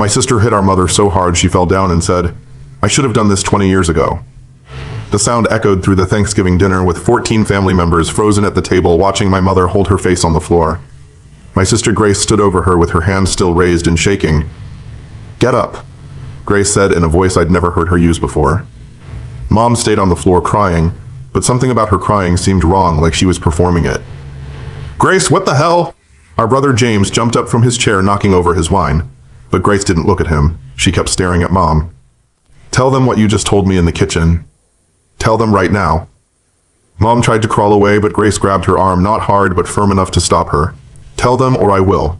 My sister hit our mother so hard she fell down and said, "I should have done this 20 years ago." The sound echoed through the Thanksgiving dinner with 14 family members frozen at the table watching my mother hold her face on the floor. My sister Grace stood over her with her hands still raised and shaking. "Get up," Grace said in a voice I'd never heard her use before. Mom stayed on the floor crying, but something about her crying seemed wrong, like she was performing it. "Grace, what the hell?" Our brother James jumped up from his chair, knocking over his wine. But Grace didn't look at him. She kept staring at Mom. "Tell them what you just told me in the kitchen. Tell them right now." Mom tried to crawl away, but Grace grabbed her arm, not hard but firm enough to stop her. "Tell them or I will."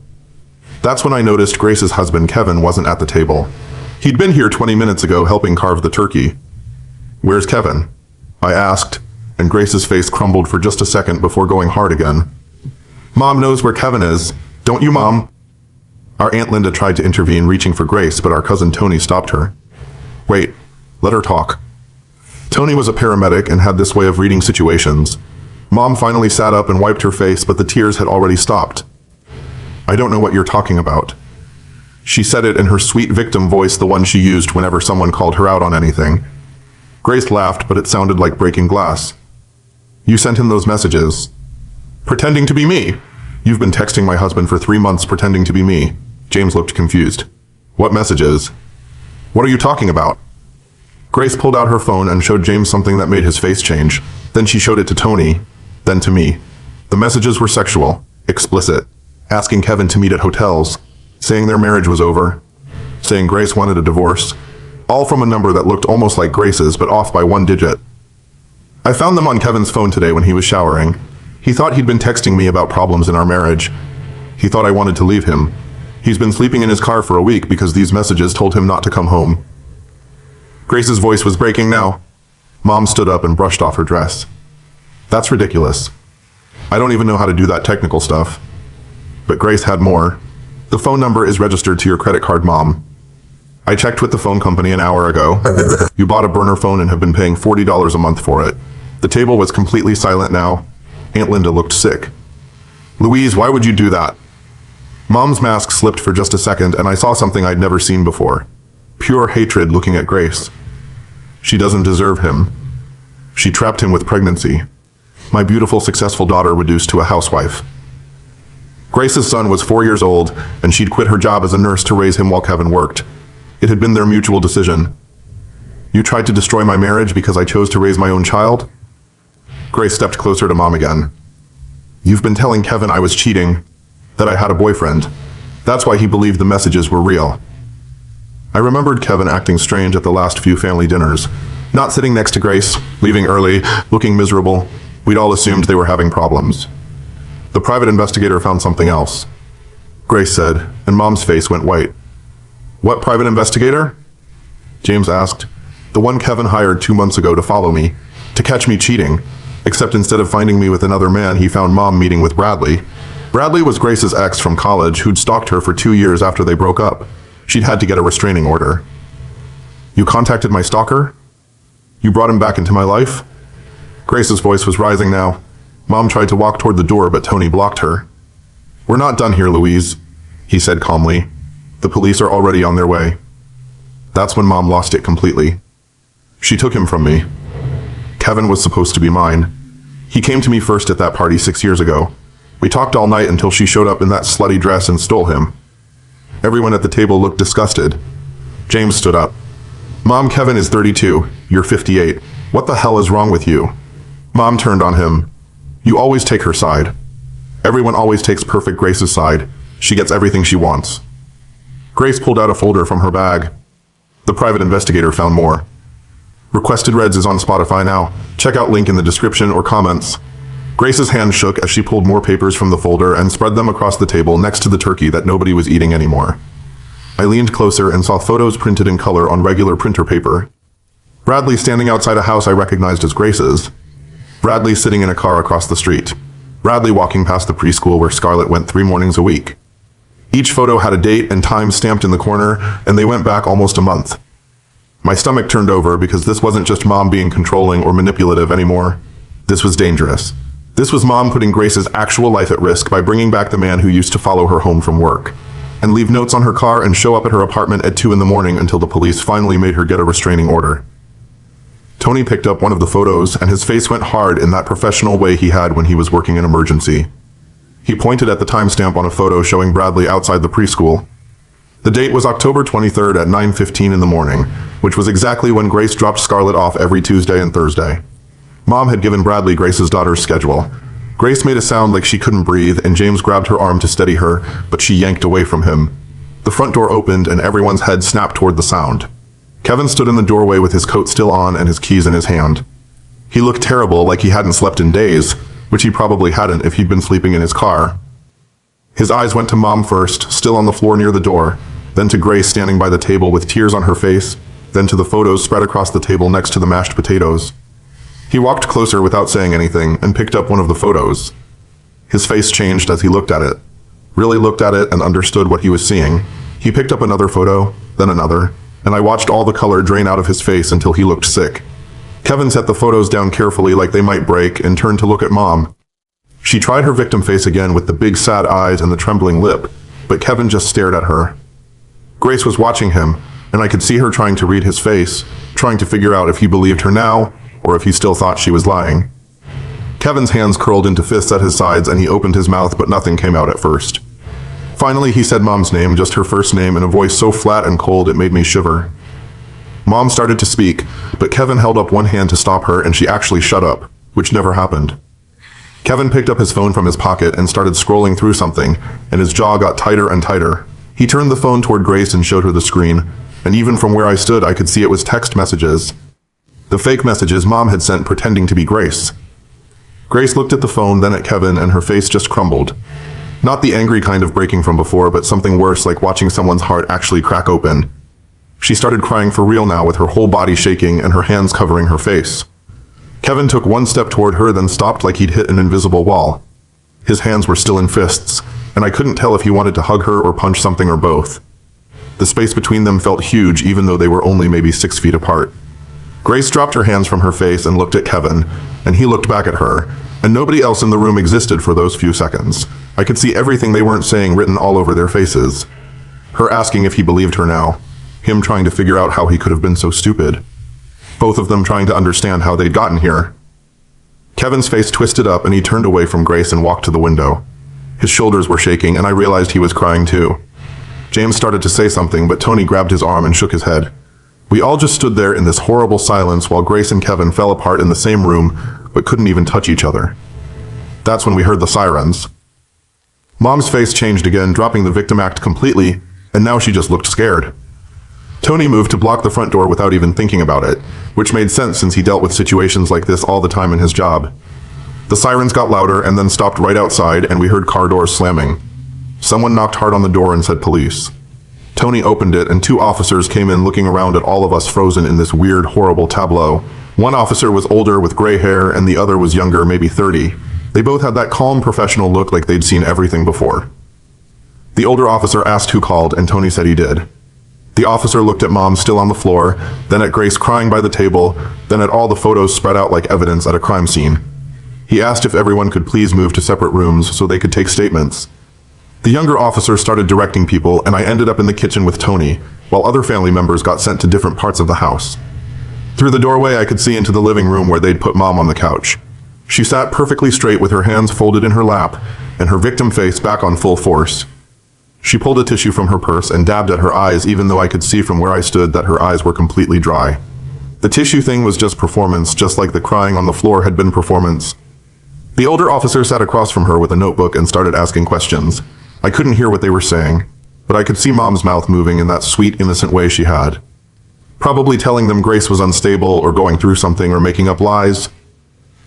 That's when I noticed Grace's husband Kevin wasn't at the table. He'd been here 20 minutes ago helping carve the turkey. "Where's Kevin?" I asked, and Grace's face crumbled for just a second before going hard again. "Mom knows where Kevin is. Don't you, Mom?" Our Aunt Linda tried to intervene, reaching for Grace, but our cousin Tony stopped her. "Wait, let her talk." Tony was a paramedic and had this way of reading situations. Mom finally sat up and wiped her face, but the tears had already stopped. "I don't know what you're talking about." She said it in her sweet victim voice, the one she used whenever someone called her out on anything. Grace laughed, but it sounded like breaking glass. "You sent him those messages. Pretending to be me. You've been texting my husband for 3 months pretending to be me." James looked confused. "What messages? What are you talking about?" Grace pulled out her phone and showed James something that made his face change. Then she showed it to Tony, then to me. The messages were sexual, explicit, asking Kevin to meet at hotels, saying their marriage was over, saying Grace wanted a divorce, all from a number that looked almost like Grace's but off by 1 digit. I found them on Kevin's phone today when he was showering. He thought he'd been texting me about problems in our marriage. He thought I wanted to leave him. He's been sleeping in his car for a week because these messages told him not to come home. Grace's voice was breaking now. Mom stood up and brushed off her dress. "That's ridiculous. I don't even know how to do that technical stuff." But Grace had more. "The phone number is registered to your credit card, Mom. I checked with the phone company an hour ago. You bought a burner phone and have been paying $40 a month for it." The table was completely silent now. Aunt Linda looked sick. "Louise, why would you do that?" Mom's mask slipped for just a second, and I saw something I'd never seen before. Pure hatred looking at Grace. She doesn't deserve him. She trapped him with pregnancy. My beautiful, successful daughter reduced to a housewife. Grace's son was 4 years old, and she'd quit her job as a nurse to raise him while Kevin worked. It had been their mutual decision. "You tried to destroy my marriage because I chose to raise my own child?" Grace stepped closer to Mom again. "You've been telling Kevin I was cheating, that I had a boyfriend. That's why he believed the messages were real." I remembered Kevin acting strange at the last few family dinners. Not sitting next to Grace, leaving early, looking miserable. We'd all assumed they were having problems. The private investigator found something else, Grace said, and Mom's face went white. "What private investigator?" James asked. "The one Kevin hired 2 months ago to follow me, to catch me cheating. Except instead of finding me with another man, he found Mom meeting with Bradley. Bradley was Grace's ex from college who'd stalked her for 2 years after they broke up. She'd had to get a restraining order." "You contacted my stalker? You brought him back into my life?" Grace's voice was rising now. Mom tried to walk toward the door, but Tony blocked her. "We're not done here, Louise," he said calmly. "The police are already on their way." That's when Mom lost it completely. She took him from me. Kevin was supposed to be mine. He came to me first at that party 6 years ago. We talked all night until she showed up in that slutty dress and stole him. Everyone at the table looked disgusted. James stood up. "Mom, Kevin is 32. You're 58. What the hell is wrong with you?" Mom turned on him. "You always take her side. Everyone always takes perfect Grace's side. She gets everything she wants." Grace pulled out a folder from her bag. The private investigator found more. Requested Reds is on Spotify now. Check out link in the description or comments. Grace's hand shook as she pulled more papers from the folder and spread them across the table next to the turkey that nobody was eating anymore. I leaned closer and saw photos printed in color on regular printer paper. Bradley standing outside a house I recognized as Grace's. Bradley sitting in a car across the street. Bradley walking past the preschool where Scarlett went 3 mornings a week. Each photo had a date and time stamped in the corner, and they went back almost a month. My stomach turned over because this wasn't just Mom being controlling or manipulative anymore. This was dangerous. This was Mom putting Grace's actual life at risk by bringing back the man who used to follow her home from work. and leave notes on her car and show up at her apartment at 2 in the morning until the police finally made her get a restraining order. Tony picked up one of the photos, and his face went hard in that professional way he had when he was working in emergency. He pointed at the timestamp on a photo showing Bradley outside the preschool. The date was October 23rd at 9:15 in the morning, which was exactly when Grace dropped Scarlett off every Tuesday and Thursday. Mom had given Bradley Grace's daughter's schedule. Grace made a sound like she couldn't breathe, and James grabbed her arm to steady her, but she yanked away from him. The front door opened, and everyone's head snapped toward the sound. Kevin stood in the doorway with his coat still on and his keys in his hand. He looked terrible, like he hadn't slept in days, which he probably hadn't if he'd been sleeping in his car. His eyes went to Mom first, still on the floor near the door, then to Grace standing by the table with tears on her face, then to the photos spread across the table next to the mashed potatoes. He walked closer without saying anything and picked up one of the photos. His face changed as he looked at it, really looked at it and understood what he was seeing. He picked up another photo, then another, and I watched all the color drain out of his face until he looked sick. Kevin set the photos down carefully like they might break and turned to look at Mom. She tried her victim face again with the big sad eyes and the trembling lip, but Kevin just stared at her. Grace was watching him, and I could see her trying to read his face, trying to figure out if he believed her now, or if he still thought she was lying. Kevin's hands curled into fists at his sides and he opened his mouth, but nothing came out at first. Finally, he said Mom's name, just her first name, in a voice so flat and cold it made me shiver. Mom started to speak, but Kevin held up one hand to stop her and she actually shut up, which never happened. Kevin picked up his phone from his pocket and started scrolling through something, and his jaw got tighter and tighter. He turned the phone toward Grace and showed her the screen, and even from where I stood I could see it was text messages. The fake messages Mom had sent pretending to be Grace. Grace looked at the phone, then at Kevin, and her face just crumbled. Not the angry kind of breaking from before, but something worse, like watching someone's heart actually crack open. She started crying for real now, with her whole body shaking and her hands covering her face. Kevin took one step toward her, then stopped like he'd hit an invisible wall. His hands were still in fists, and I couldn't tell if he wanted to hug her or punch something or both. The space between them felt huge, even though they were only maybe 6 feet apart. Grace dropped her hands from her face and looked at Kevin, and he looked back at her, and nobody else in the room existed for those few seconds. I could see everything they weren't saying written all over their faces. Her asking if he believed her now. Him trying to figure out how he could have been so stupid. Both of them trying to understand how they'd gotten here. Kevin's face twisted up and he turned away from Grace and walked to the window. His shoulders were shaking and I realized he was crying too. James started to say something, but Tony grabbed his arm and shook his head. We all just stood there in this horrible silence while Grace and Kevin fell apart in the same room, but couldn't even touch each other. That's when we heard the sirens. Mom's face changed again, dropping the victim act completely, and now she just looked scared. Tony moved to block the front door without even thinking about it, which made sense since he dealt with situations like this all the time in his job. The sirens got louder and then stopped right outside, and we heard car doors slamming. Someone knocked hard on the door and said police. Tony opened it and 2 officers came in, looking around at all of us frozen in this weird, horrible tableau. One officer was older with gray hair and the other was younger, maybe 30. They both had that calm, professional look like they'd seen everything before. The older officer asked who called, and Tony said he did. The officer looked at Mom still on the floor, then at Grace crying by the table, then at all the photos spread out like evidence at a crime scene. He asked if everyone could please move to separate rooms so they could take statements. The younger officer started directing people, and I ended up in the kitchen with Tony, while other family members got sent to different parts of the house. Through the doorway I could see into the living room where they'd put Mom on the couch. She sat perfectly straight with her hands folded in her lap, and her victim face back on full force. She pulled a tissue from her purse and dabbed at her eyes, even though I could see from where I stood that her eyes were completely dry. The tissue thing was just performance, just like the crying on the floor had been performance. The older officer sat across from her with a notebook and started asking questions. I couldn't hear what they were saying, but I could see Mom's mouth moving in that sweet, innocent way she had. Probably telling them Grace was unstable or going through something or making up lies.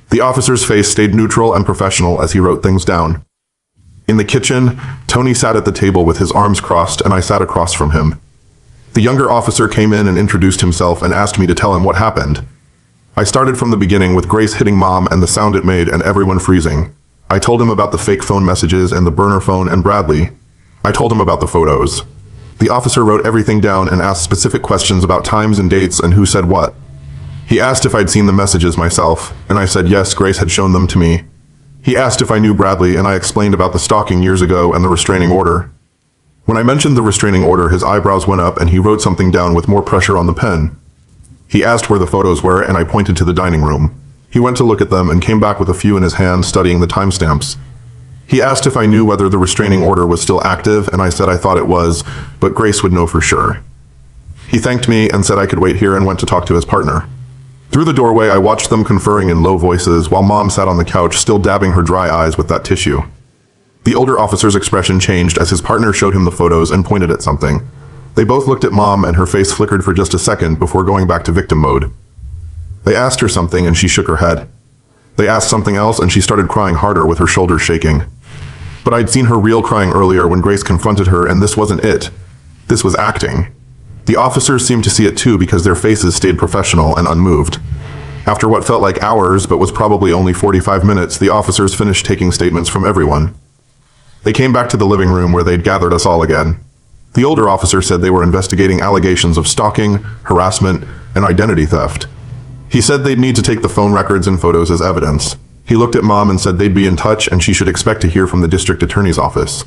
The officer's face stayed neutral and professional as he wrote things down. In the kitchen, Tony sat at the table with his arms crossed and I sat across from him. The younger officer came in and introduced himself and asked me to tell him what happened. I started from the beginning with Grace hitting Mom and the sound it made and everyone freezing. I told him about the fake phone messages and the burner phone and Bradley. I told him about the photos. The officer wrote everything down and asked specific questions about times and dates and who said what. He asked if I'd seen the messages myself, and I said yes, Grace had shown them to me. He asked if I knew Bradley, and I explained about the stalking years ago and the restraining order. When I mentioned the restraining order, his eyebrows went up and he wrote something down with more pressure on the pen. He asked where the photos were and I pointed to the dining room. He went to look at them and came back with a few in his hand, studying the timestamps. He asked if I knew whether the restraining order was still active, and I said I thought it was, but Grace would know for sure. He thanked me and said I could wait here and went to talk to his partner. Through the doorway, I watched them conferring in low voices while Mom sat on the couch, still dabbing her dry eyes with that tissue. The older officer's expression changed as his partner showed him the photos and pointed at something. They both looked at Mom and her face flickered for just a second before going back to victim mode. They asked her something and she shook her head. They asked something else and she started crying harder with her shoulders shaking. But I'd seen her real crying earlier when Grace confronted her, and this wasn't it. This was acting. The officers seemed to see it too because their faces stayed professional and unmoved. After what felt like hours but was probably only 45 minutes, the officers finished taking statements from everyone. They came back to the living room where they'd gathered us all again. The older officer said they were investigating allegations of stalking, harassment, and identity theft. He said they'd need to take the phone records and photos as evidence. He looked at Mom and said they'd be in touch and she should expect to hear from the district attorney's office.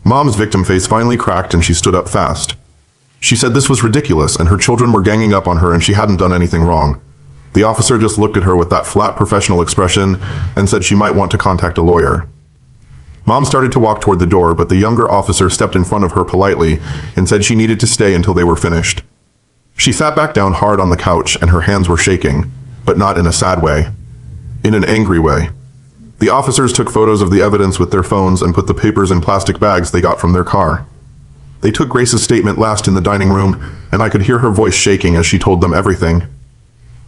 Mom's victim face finally cracked and she stood up fast. She said this was ridiculous and her children were ganging up on her and she hadn't done anything wrong. The officer just looked at her with that flat professional expression and said she might want to contact a lawyer. Mom started to walk toward the door, but the younger officer stepped in front of her politely and said she needed to stay until they were finished. She sat back down hard on the couch and her hands were shaking, but not in a sad way. In an angry way. The officers took photos of the evidence with their phones and put the papers in plastic bags they got from their car. They took Grace's statement last in the dining room, and I could hear her voice shaking as she told them everything.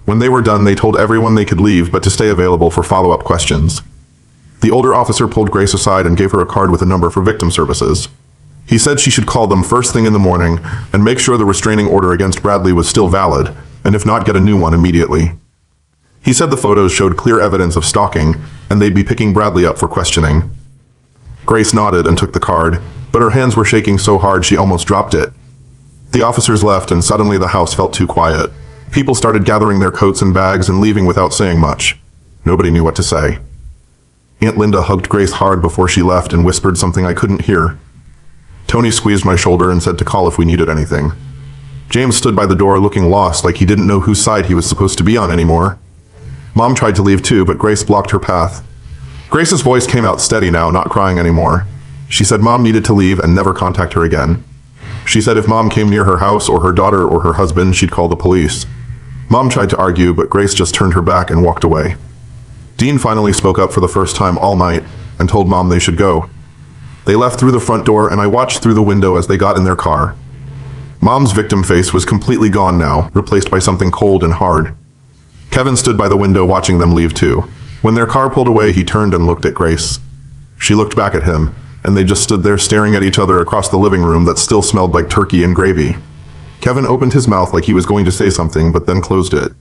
When they were done, they told everyone they could leave but to stay available for follow-up questions. The older officer pulled Grace aside and gave her a card with a number for victim services. He said she should call them first thing in the morning and make sure the restraining order against Bradley was still valid, and if not, get a new one immediately. He said the photos showed clear evidence of stalking, and they'd be picking Bradley up for questioning. Grace nodded and took the card, but her hands were shaking so hard she almost dropped it. The officers left and suddenly the house felt too quiet. People started gathering their coats and bags and leaving without saying much. Nobody knew what to say. Aunt Linda hugged Grace hard before she left and whispered something I couldn't hear. Tony squeezed my shoulder and said to call if we needed anything. James stood by the door looking lost, like he didn't know whose side he was supposed to be on anymore. Mom tried to leave too, but Grace blocked her path. Grace's voice came out steady now, not crying anymore. She said Mom needed to leave and never contact her again. She said if Mom came near her house or her daughter or her husband, she'd call the police. Mom tried to argue, but Grace just turned her back and walked away. Dean finally spoke up for the first time all night and told Mom they should go. They left through the front door and I watched through the window as they got in their car. Mom's victim face was completely gone now, replaced by something cold and hard. Kevin stood by the window watching them leave too. When their car pulled away, he turned and looked at Grace. She looked back at him, and they just stood there staring at each other across the living room that still smelled like turkey and gravy. Kevin opened his mouth like he was going to say something, but then closed it.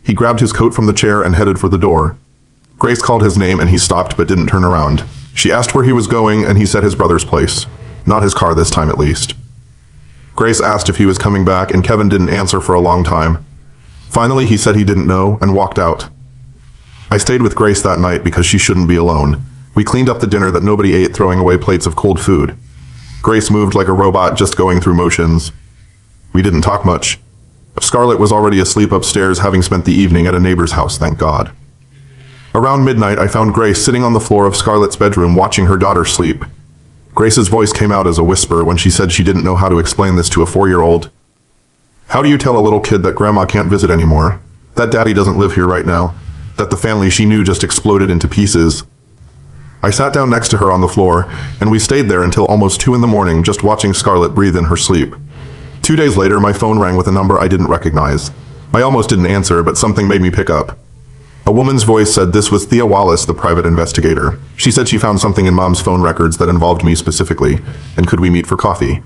He grabbed his coat from the chair and headed for the door. Grace called his name and he stopped but didn't turn around. She asked where he was going and he said his brother's place. Not his car this time at least. Grace asked if he was coming back and Kevin didn't answer for a long time. Finally, he said he didn't know and walked out. I stayed with Grace that night because she shouldn't be alone. We cleaned up the dinner that nobody ate, throwing away plates of cold food. Grace moved like a robot, just going through motions. We didn't talk much. Scarlett was already asleep upstairs, having spent the evening at a neighbor's house, thank God. Around midnight, I found Grace sitting on the floor of Scarlett's bedroom watching her daughter sleep. Grace's voice came out as a whisper when she said she didn't know how to explain this to a 4-year-old. How do you tell a little kid that grandma can't visit anymore? That daddy doesn't live here right now? That the family she knew just exploded into pieces? I sat down next to her on the floor, and we stayed there until almost 2 in the morning just watching Scarlett breathe in her sleep. 2 days later, my phone rang with a number I didn't recognize. I almost didn't answer, but something made me pick up. A woman's voice said this was Thea Wallace, the private investigator. She said she found something in Mom's phone records that involved me specifically, and could we meet for coffee?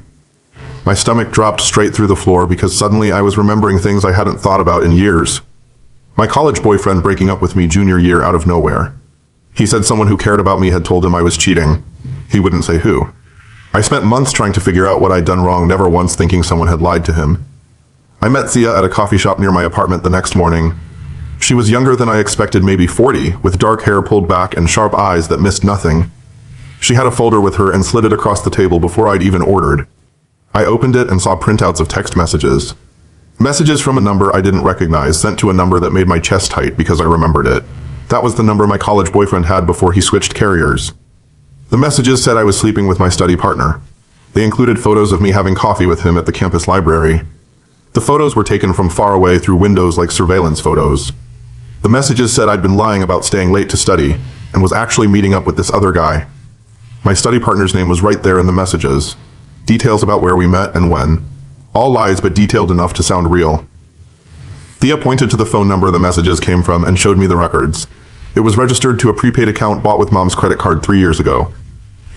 My stomach dropped straight through the floor because suddenly I was remembering things I hadn't thought about in years. My college boyfriend breaking up with me junior year out of nowhere. He said someone who cared about me had told him I was cheating. He wouldn't say who. I spent months trying to figure out what I'd done wrong, never once thinking someone had lied to him. I met Thea at a coffee shop near my apartment the next morning. She was younger than I expected, maybe 40, with dark hair pulled back and sharp eyes that missed nothing. She had a folder with her and slid it across the table before I'd even ordered. I opened it and saw printouts of text messages. Messages from a number I didn't recognize sent to a number that made my chest tight because I remembered it. That was the number my college boyfriend had before he switched carriers. The messages said I was sleeping with my study partner. They included photos of me having coffee with him at the campus library. The photos were taken from far away through windows like surveillance photos. The messages said I'd been lying about staying late to study and was actually meeting up with this other guy. My study partner's name was right there in the messages. Details about where we met and when. All lies, but detailed enough to sound real. Thea pointed to the phone number the messages came from and showed me the records. It was registered to a prepaid account bought with Mom's credit card 3 years ago.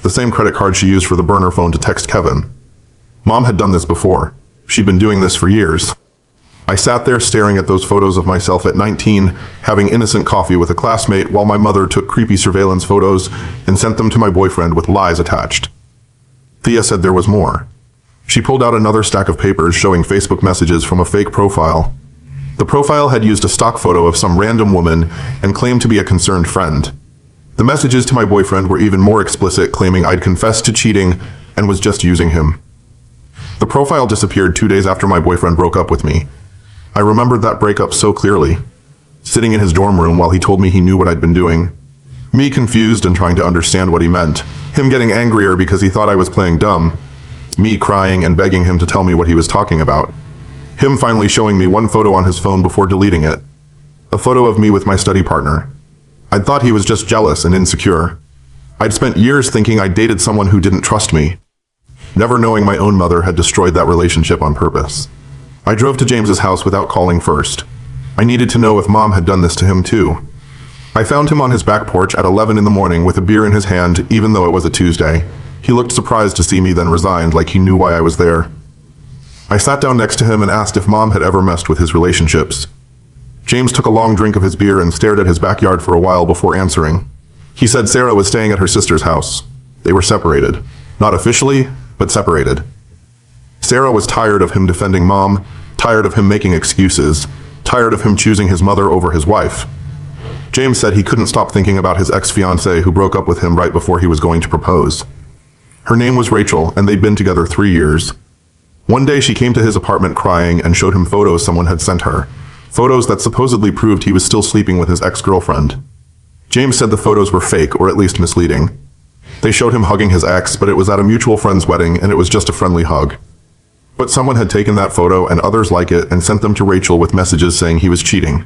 The same credit card she used for the burner phone to text Kevin. Mom had done this before. She'd been doing this for years. I sat there staring at those photos of myself at 19, having innocent coffee with a classmate while my mother took creepy surveillance photos and sent them to my boyfriend with lies attached. Thea said there was more. She pulled out another stack of papers showing Facebook messages from a fake profile. The profile had used a stock photo of some random woman and claimed to be a concerned friend. The messages to my boyfriend were even more explicit, claiming I'd confessed to cheating and was just using him. The profile disappeared 2 days after my boyfriend broke up with me. I remembered that breakup so clearly, sitting in his dorm room while he told me he knew what I'd been doing. Me confused and trying to understand what he meant. Him getting angrier because he thought I was playing dumb. Me crying and begging him to tell me what he was talking about. Him finally showing me one photo on his phone before deleting it. A photo of me with my study partner. I'd thought he was just jealous and insecure. I'd spent years thinking I dated someone who didn't trust me, never knowing my own mother had destroyed that relationship on purpose. I drove to James's house without calling first. I needed to know if Mom had done this to him too. I found him on his back porch at 11 in the morning with a beer in his hand, even though it was a Tuesday. He looked surprised to see me, then resigned, like he knew why I was there. I sat down next to him and asked if Mom had ever messed with his relationships. James took a long drink of his beer and stared at his backyard for a while before answering. He said Sarah was staying at her sister's house. They were separated. Not officially, but separated. Sarah was tired of him defending Mom, tired of him making excuses, tired of him choosing his mother over his wife. James said he couldn't stop thinking about his ex-fiancée who broke up with him right before he was going to propose. Her name was Rachel, and they'd been together 3 years. One day she came to his apartment crying and showed him photos someone had sent her. Photos that supposedly proved he was still sleeping with his ex-girlfriend. James said the photos were fake, or at least misleading. They showed him hugging his ex, but it was at a mutual friend's wedding and it was just a friendly hug. But someone had taken that photo and others like it and sent them to Rachel with messages saying he was cheating.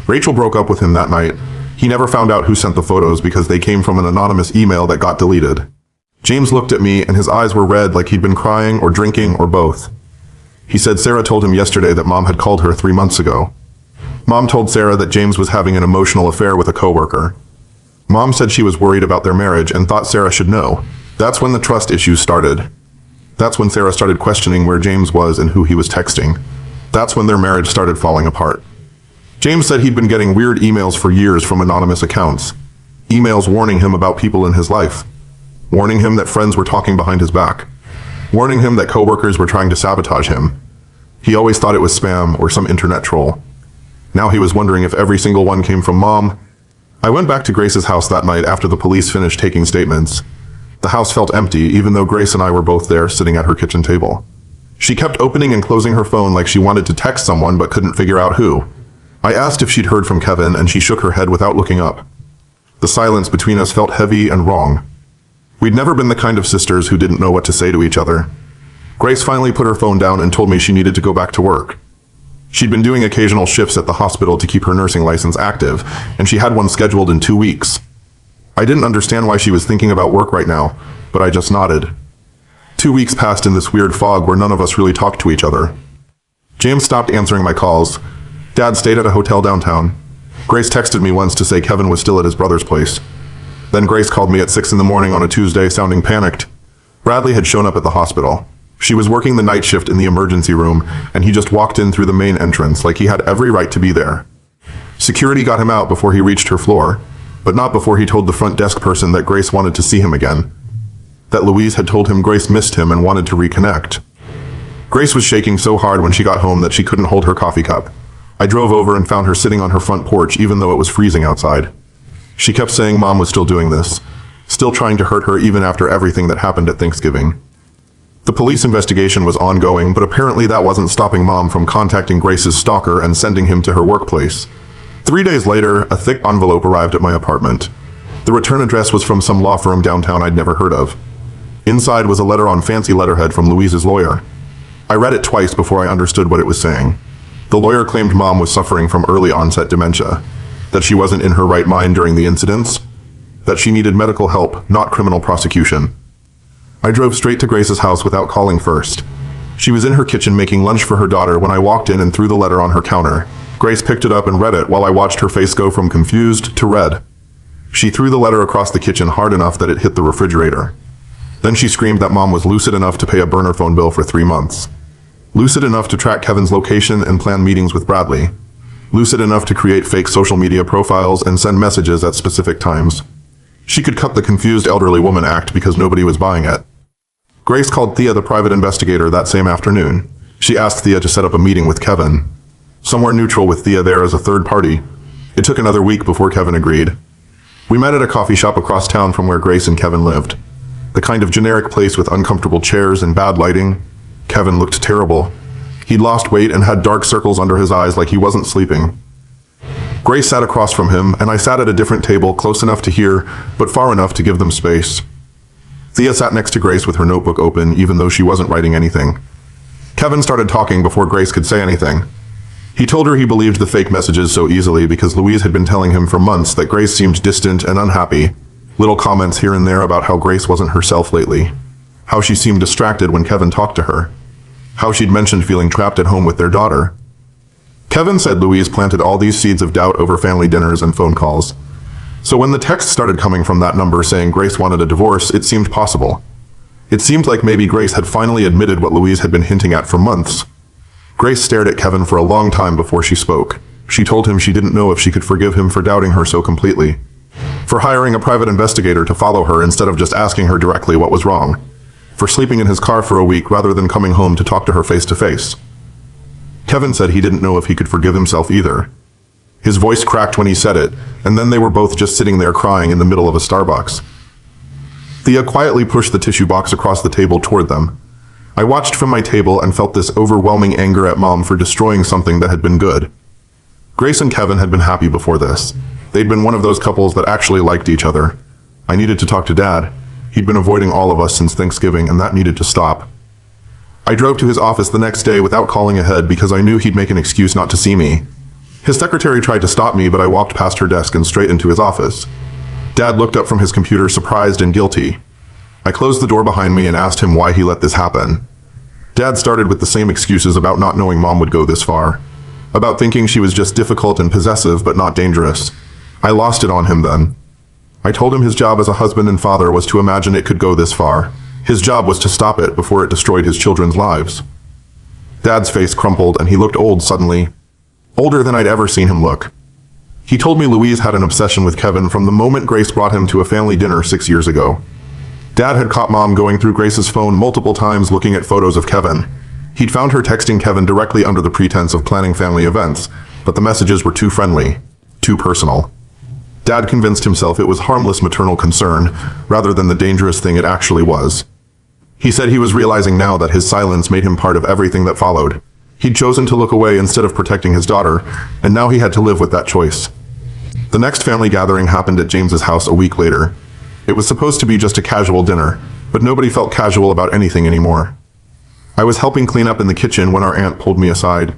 Rachel broke up with him that night. He never found out who sent the photos because they came from an anonymous email that got deleted. James looked at me and his eyes were red like he'd been crying or drinking or both. He said Sarah told him yesterday that Mom had called her 3 months ago. Mom told Sarah that James was having an emotional affair with a coworker. Mom said she was worried about their marriage and thought Sarah should know. That's when the trust issues started. That's when Sarah started questioning where James was and who he was texting. That's when their marriage started falling apart. James said he'd been getting weird emails for years from anonymous accounts. Emails warning him about people in his life. Warning him that friends were talking behind his back. Warning him that coworkers were trying to sabotage him. He always thought it was spam or some internet troll. Now he was wondering if every single one came from Mom. I went back to Grace's house that night after the police finished taking statements. The house felt empty, even though Grace and I were both there sitting at her kitchen table. She kept opening and closing her phone like she wanted to text someone but couldn't figure out who. I asked if she'd heard from Kevin and she shook her head without looking up. The silence between us felt heavy and wrong. We'd never been the kind of sisters who didn't know what to say to each other. Grace finally put her phone down and told me she needed to go back to work. She'd been doing occasional shifts at the hospital to keep her nursing license active, and she had one scheduled in 2 weeks. I didn't understand why she was thinking about work right now, but I just nodded. 2 weeks passed in this weird fog where none of us really talked to each other. James stopped answering my calls. Dad stayed at a hotel downtown. Grace texted me once to say Kevin was still at his brother's place. Then Grace called me at 6 in the morning on a Tuesday, sounding panicked. Bradley had shown up at the hospital. She was working the night shift in the emergency room, and he just walked in through the main entrance like he had every right to be there. Security got him out before he reached her floor, but not before he told the front desk person that Grace wanted to see him again. That Louise had told him Grace missed him and wanted to reconnect. Grace was shaking so hard when she got home that she couldn't hold her coffee cup. I drove over and found her sitting on her front porch even though it was freezing outside. She kept saying Mom was still doing this. still trying to hurt her even after everything that happened at Thanksgiving. The police investigation was ongoing, but apparently that wasn't stopping Mom from contacting Grace's stalker and sending him to her workplace. 3 days later, a thick envelope arrived at my apartment. The return address was from some law firm downtown I'd never heard of. Inside was a letter on fancy letterhead from Louise's lawyer. I read it twice before I understood what it was saying. The lawyer claimed Mom was suffering from early onset dementia, that she wasn't in her right mind during the incidents, that she needed medical help, not criminal prosecution. I drove straight to Grace's house without calling first. She was in her kitchen making lunch for her daughter when I walked in and threw the letter on her counter. Grace picked it up and read it while I watched her face go from confused to red. She threw the letter across the kitchen hard enough that it hit the refrigerator. Then she screamed that Mom was lucid enough to pay a burner phone bill for 3 months. Lucid enough to track Kevin's location and plan meetings with Bradley. Lucid enough to create fake social media profiles and send messages at specific times. She could cut the confused elderly woman act because nobody was buying it. Grace called Thea the private investigator that same afternoon. She asked Thea to set up a meeting with Kevin. Somewhere neutral with Thea there as a third party. It took another week before Kevin agreed. We met at a coffee shop across town from where Grace and Kevin lived. The kind of generic place with uncomfortable chairs and bad lighting. Kevin looked terrible. He'd lost weight and had dark circles under his eyes like he wasn't sleeping. Grace sat across from him, and I sat at a different table close enough to hear, but far enough to give them space. Thea sat next to Grace with her notebook open, even though she wasn't writing anything. Kevin started talking before Grace could say anything. He told her he believed the fake messages so easily because Louise had been telling him for months that Grace seemed distant and unhappy. Little comments here and there about how Grace wasn't herself lately. How she seemed distracted when Kevin talked to her. How she'd mentioned feeling trapped at home with their daughter. Kevin said Louise planted all these seeds of doubt over family dinners and phone calls. So when the texts started coming from that number saying Grace wanted a divorce, it seemed possible. It seemed like maybe Grace had finally admitted what Louise had been hinting at for months. Grace stared at Kevin for a long time before she spoke. She told him she didn't know if she could forgive him for doubting her so completely. For hiring a private investigator to follow her instead of just asking her directly what was wrong. For sleeping in his car for a week rather than coming home to talk to her face to face. Kevin said he didn't know if he could forgive himself either. His voice cracked when he said it, and then they were both just sitting there crying in the middle of a Starbucks. Thea quietly pushed the tissue box across the table toward them. I watched from my table and felt this overwhelming anger at Mom for destroying something that had been good. Grace and Kevin had been happy before this. They'd been one of those couples that actually liked each other. I needed to talk to Dad. He'd been avoiding all of us since Thanksgiving, and that needed to stop. I drove to his office the next day without calling ahead because I knew he'd make an excuse not to see me. His secretary tried to stop me, but I walked past her desk and straight into his office. Dad looked up from his computer, surprised and guilty. I closed the door behind me and asked him why he let this happen. Dad started with the same excuses about not knowing Mom would go this far. About thinking she was just difficult and possessive, but not dangerous. I lost it on him then. I told him his job as a husband and father was to imagine it could go this far. His job was to stop it before it destroyed his children's lives. Dad's face crumpled and he looked old suddenly. Older than I'd ever seen him look. He told me Louise had an obsession with Kevin from the moment Grace brought him to a family dinner 6 years ago. Dad had caught Mom going through Grace's phone multiple times looking at photos of Kevin. He'd found her texting Kevin directly under the pretense of planning family events, but the messages were too friendly, too personal. Dad convinced himself it was harmless maternal concern, rather than the dangerous thing it actually was. He said he was realizing now that his silence made him part of everything that followed. He'd chosen to look away instead of protecting his daughter, and now he had to live with that choice. The next family gathering happened at James's house a week later. It was supposed to be just a casual dinner, but nobody felt casual about anything anymore. I was helping clean up in the kitchen when our aunt pulled me aside.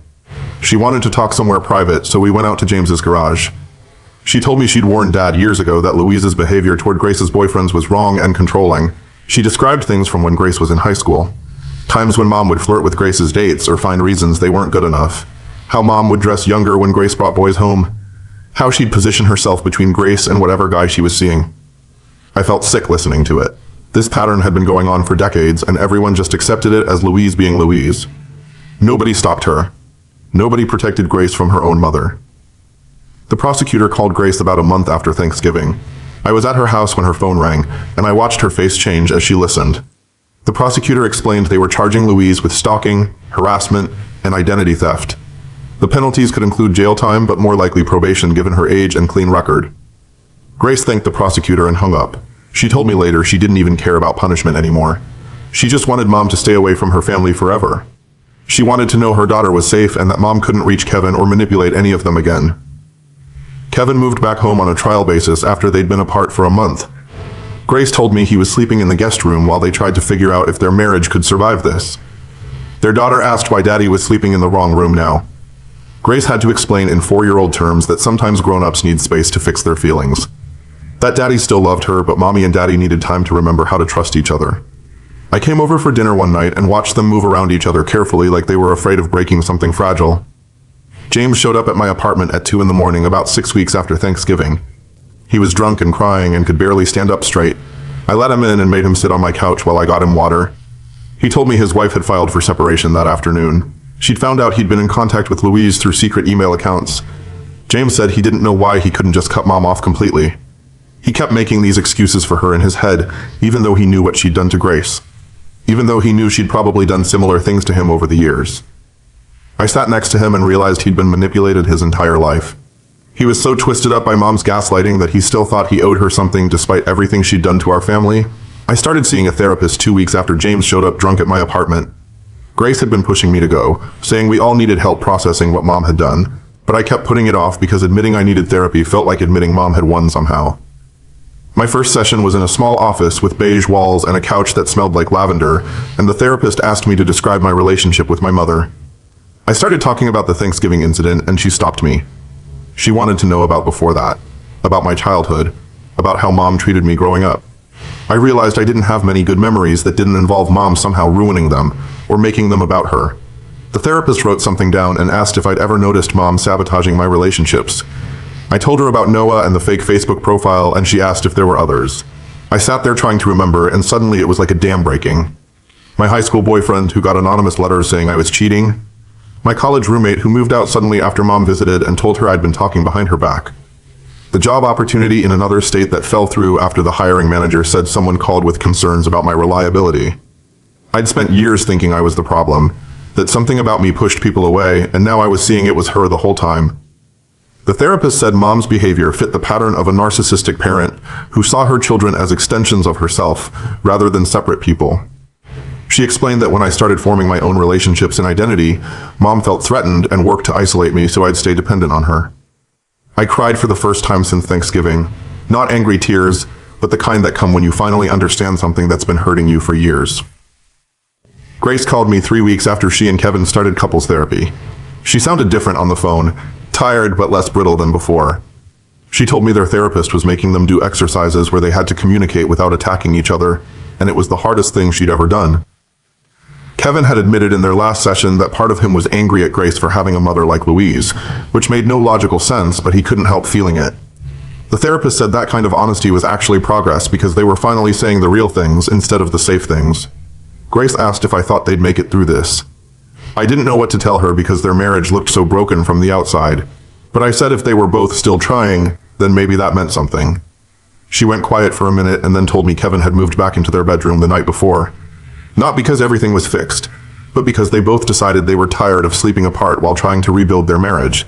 She wanted to talk somewhere private, so we went out to James's garage. She told me she'd warned Dad years ago that Louise's behavior toward Grace's boyfriends was wrong and controlling. She described things from when Grace was in high school. Times when Mom would flirt with Grace's dates or find reasons they weren't good enough. How Mom would dress younger when Grace brought boys home. How she'd position herself between Grace and whatever guy she was seeing. I felt sick listening to it. This pattern had been going on for decades, and everyone just accepted it as Louise being Louise. Nobody stopped her. Nobody protected Grace from her own mother. The prosecutor called Grace about a month after Thanksgiving. I was at her house when her phone rang, and I watched her face change as she listened. The prosecutor explained they were charging Louise with stalking, harassment, and identity theft. The penalties could include jail time, but more likely probation given her age and clean record. Grace thanked the prosecutor and hung up. She told me later she didn't even care about punishment anymore. She just wanted Mom to stay away from her family forever. She wanted to know her daughter was safe and that Mom couldn't reach Kevin or manipulate any of them again. Kevin moved back home on a trial basis after they'd been apart for a month. Grace told me he was sleeping in the guest room while they tried to figure out if their marriage could survive this. Their daughter asked why Daddy was sleeping in the wrong room now. Grace had to explain in 4-year-old terms that sometimes grown-ups need space to fix their feelings. That Daddy still loved her, but Mommy and Daddy needed time to remember how to trust each other. I came over for dinner one night and watched them move around each other carefully like they were afraid of breaking something fragile. James showed up at my apartment at 2 in the morning about 6 weeks after Thanksgiving. He was drunk and crying and could barely stand up straight. I let him in and made him sit on my couch while I got him water. He told me his wife had filed for separation that afternoon. She'd found out he'd been in contact with Louise through secret email accounts. James said he didn't know why he couldn't just cut Mom off completely. He kept making these excuses for her in his head, even though he knew what she'd done to Grace. Even though he knew she'd probably done similar things to him over the years. I sat next to him and realized he'd been manipulated his entire life. He was so twisted up by Mom's gaslighting that he still thought he owed her something despite everything she'd done to our family. I started seeing a therapist 2 weeks after James showed up drunk at my apartment. Grace had been pushing me to go, saying we all needed help processing what Mom had done, but I kept putting it off because admitting I needed therapy felt like admitting Mom had won somehow. My first session was in a small office with beige walls and a couch that smelled like lavender, and the therapist asked me to describe my relationship with my mother. I started talking about the Thanksgiving incident and she stopped me. She wanted to know about before that, about my childhood, about how Mom treated me growing up. I realized I didn't have many good memories that didn't involve Mom somehow ruining them or making them about her. The therapist wrote something down and asked if I'd ever noticed Mom sabotaging my relationships. I told her about Noah and the fake Facebook profile, and she asked if there were others. I sat there trying to remember, and suddenly it was like a dam breaking. My high school boyfriend who got anonymous letters saying I was cheating. My college roommate who moved out suddenly after Mom visited and told her I'd been talking behind her back. The job opportunity in another state that fell through after the hiring manager said someone called with concerns about my reliability. I'd spent years thinking I was the problem, that something about me pushed people away, and now I was seeing it was her the whole time. The therapist said Mom's behavior fit the pattern of a narcissistic parent who saw her children as extensions of herself rather than separate people. She explained that when I started forming my own relationships and identity, Mom felt threatened and worked to isolate me so I'd stay dependent on her. I cried for the first time since Thanksgiving. Not angry tears, but the kind that come when you finally understand something that's been hurting you for years. Grace called me 3 weeks after she and Kevin started couples therapy. She sounded different on the phone, tired but less brittle than before. She told me their therapist was making them do exercises where they had to communicate without attacking each other, and it was the hardest thing she'd ever done. Kevin had admitted in their last session that part of him was angry at Grace for having a mother like Louise, which made no logical sense, but he couldn't help feeling it. The therapist said that kind of honesty was actually progress because they were finally saying the real things instead of the safe things. Grace asked if I thought they'd make it through this. I didn't know what to tell her because their marriage looked so broken from the outside, but I said if they were both still trying, then maybe that meant something. She went quiet for a minute and then told me Kevin had moved back into their bedroom the night before. Not because everything was fixed, but because they both decided they were tired of sleeping apart while trying to rebuild their marriage.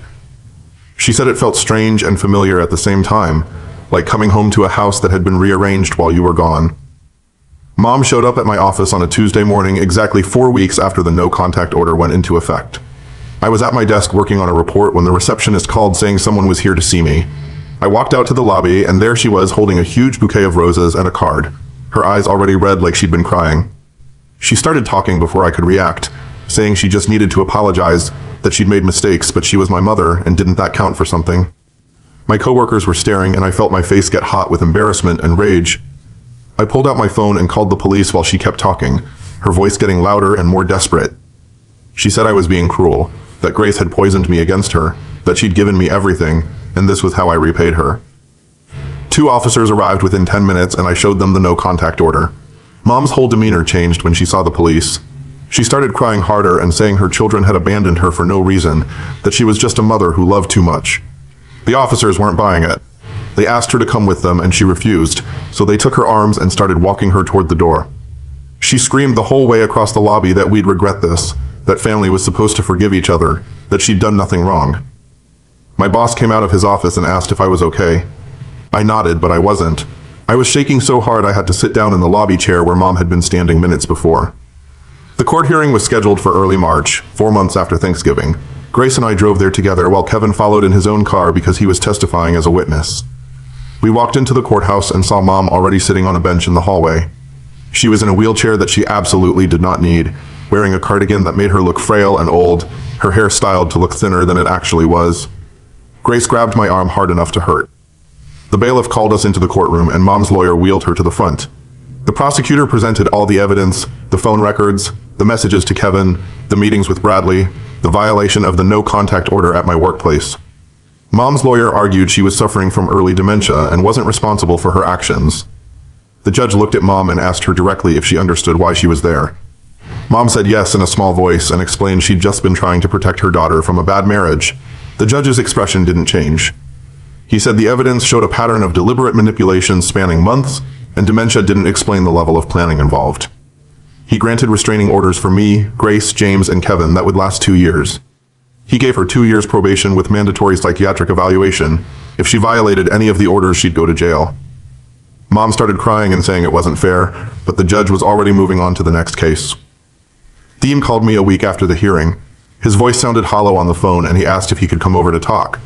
She said it felt strange and familiar at the same time, like coming home to a house that had been rearranged while you were gone. Mom showed up at my office on a Tuesday morning exactly 4 weeks after the no-contact order went into effect. I was at my desk working on a report when the receptionist called saying someone was here to see me. I walked out to the lobby and there she was holding a huge bouquet of roses and a card, her eyes already red like she'd been crying. She started talking before I could react, saying she just needed to apologize, that she'd made mistakes, but she was my mother and didn't that count for something. My coworkers were staring and I felt my face get hot with embarrassment and rage. I pulled out my phone and called the police while she kept talking, her voice getting louder and more desperate. She said I was being cruel, that Grace had poisoned me against her, that she'd given me everything, and this was how I repaid her. 2 officers arrived within 10 minutes and I showed them the no-contact order. Mom's whole demeanor changed when she saw the police. She started crying harder and saying her children had abandoned her for no reason, that she was just a mother who loved too much. The officers weren't buying it. They asked her to come with them and she refused, so they took her arms and started walking her toward the door. She screamed the whole way across the lobby that we'd regret this, that family was supposed to forgive each other, that she'd done nothing wrong. My boss came out of his office and asked if I was okay. I nodded, but I wasn't. I was shaking so hard I had to sit down in the lobby chair where Mom had been standing minutes before. The court hearing was scheduled for early March, 4 months after Thanksgiving. Grace and I drove there together while Kevin followed in his own car because he was testifying as a witness. We walked into the courthouse and saw Mom already sitting on a bench in the hallway. She was in a wheelchair that she absolutely did not need, wearing a cardigan that made her look frail and old, her hair styled to look thinner than it actually was. Grace grabbed my arm hard enough to hurt. The bailiff called us into the courtroom and Mom's lawyer wheeled her to the front. The prosecutor presented all the evidence, the phone records, the messages to Kevin, the meetings with Bradley, the violation of the no contact order at my workplace. Mom's lawyer argued she was suffering from early dementia and wasn't responsible for her actions. The judge looked at Mom and asked her directly if she understood why she was there. Mom said yes in a small voice and explained she'd just been trying to protect her daughter from a bad marriage. The judge's expression didn't change. He said the evidence showed a pattern of deliberate manipulation spanning months, and dementia didn't explain the level of planning involved. He granted restraining orders for me, Grace, James, and Kevin that would last 2 years. He gave her 2 years probation with mandatory psychiatric evaluation. If she violated any of the orders, she'd go to jail. Mom started crying and saying it wasn't fair, but the judge was already moving on to the next case. Dean called me a week after the hearing. His voice sounded hollow on the phone and he asked if he could come over to talk.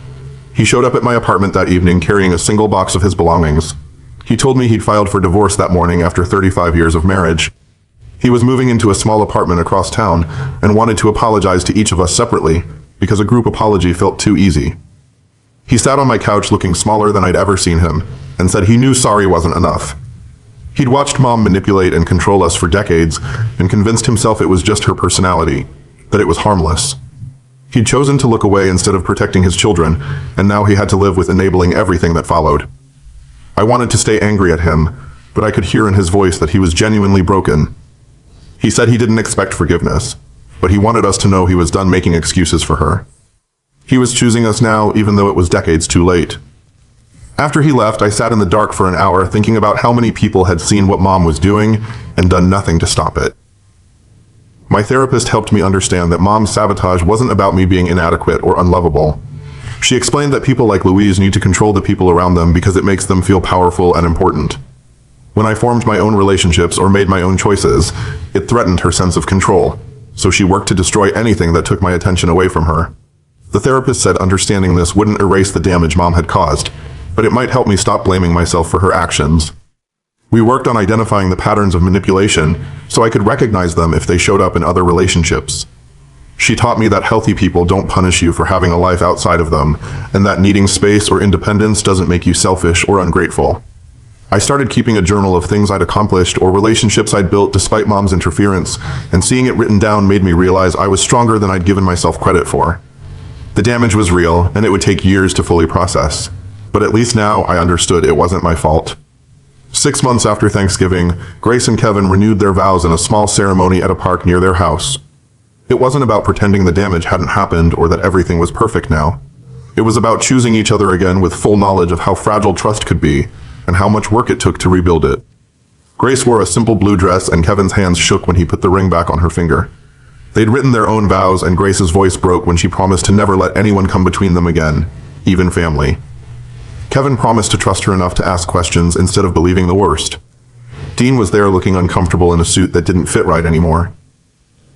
He showed up at my apartment that evening carrying a single box of his belongings. He told me he'd filed for divorce that morning after 35 years of marriage. He was moving into a small apartment across town and wanted to apologize to each of us separately because a group apology felt too easy. He sat on my couch looking smaller than I'd ever seen him and said he knew sorry wasn't enough. He'd watched Mom manipulate and control us for decades and convinced himself it was just her personality, that it was harmless. He'd chosen to look away instead of protecting his children, and now he had to live with enabling everything that followed. I wanted to stay angry at him, but I could hear in his voice that he was genuinely broken. He said he didn't expect forgiveness, but he wanted us to know he was done making excuses for her. He was choosing us now, even though it was decades too late. After he left, I sat in the dark for an hour thinking about how many people had seen what Mom was doing and done nothing to stop it. My therapist helped me understand that Mom's sabotage wasn't about me being inadequate or unlovable. She explained that people like Louise need to control the people around them because it makes them feel powerful and important. When I formed my own relationships or made my own choices, it threatened her sense of control, so she worked to destroy anything that took my attention away from her. The therapist said understanding this wouldn't erase the damage Mom had caused, but it might help me stop blaming myself for her actions. We worked on identifying the patterns of manipulation so I could recognize them if they showed up in other relationships. She taught me that healthy people don't punish you for having a life outside of them, and that needing space or independence doesn't make you selfish or ungrateful. I started keeping a journal of things I'd accomplished or relationships I'd built despite Mom's interference, and seeing it written down made me realize I was stronger than I'd given myself credit for. The damage was real, and it would take years to fully process. But at least now I understood it wasn't my fault. 6 months after Thanksgiving, Grace and Kevin renewed their vows in a small ceremony at a park near their house. It wasn't about pretending the damage hadn't happened or that everything was perfect now. It was about choosing each other again with full knowledge of how fragile trust could be and how much work it took to rebuild it. Grace wore a simple blue dress and Kevin's hands shook when he put the ring back on her finger. They'd written their own vows and Grace's voice broke when she promised to never let anyone come between them again, even family. Kevin promised to trust her enough to ask questions instead of believing the worst. Dean was there looking uncomfortable in a suit that didn't fit right anymore.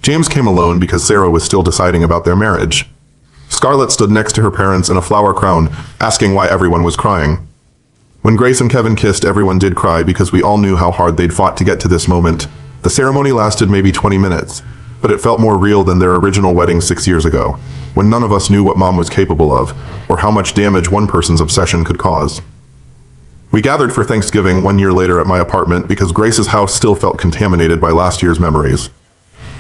James came alone because Sarah was still deciding about their marriage. Scarlett stood next to her parents in a flower crown, asking why everyone was crying. When Grace and Kevin kissed, everyone did cry because we all knew how hard they'd fought to get to this moment. The ceremony lasted maybe 20 minutes, but it felt more real than their original wedding 6 years ago, when none of us knew what Mom was capable of, or how much damage one person's obsession could cause. We gathered for Thanksgiving 1 year later at my apartment because Grace's house still felt contaminated by last year's memories.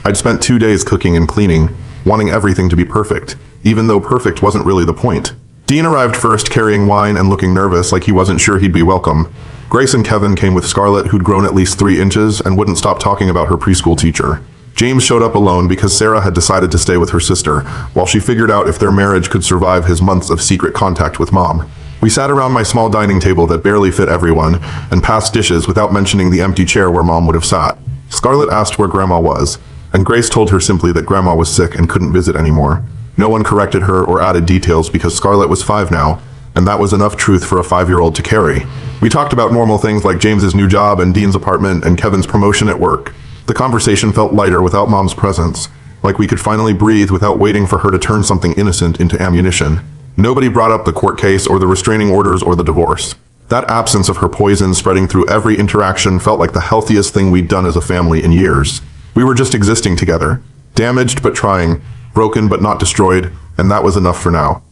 I'd spent 2 days cooking and cleaning, wanting everything to be perfect, even though perfect wasn't really the point. Dean arrived first carrying wine and looking nervous like he wasn't sure he'd be welcome. Grace and Kevin came with Scarlett, who'd grown at least 3 inches and wouldn't stop talking about her preschool teacher. James showed up alone because Sarah had decided to stay with her sister, while she figured out if their marriage could survive his months of secret contact with Mom. We sat around my small dining table that barely fit everyone, and passed dishes without mentioning the empty chair where Mom would have sat. Scarlett asked where Grandma was, and Grace told her simply that Grandma was sick and couldn't visit anymore. No one corrected her or added details because Scarlett was 5 now, and that was enough truth for a 5-year-old to carry. We talked about normal things like James's new job and Dean's apartment and Kevin's promotion at work. The conversation felt lighter without Mom's presence, like we could finally breathe without waiting for her to turn something innocent into ammunition. Nobody brought up the court case or the restraining orders or the divorce. That absence of her poison spreading through every interaction felt like the healthiest thing we'd done as a family in years. We were just existing together, damaged but trying, broken but not destroyed, and that was enough for now.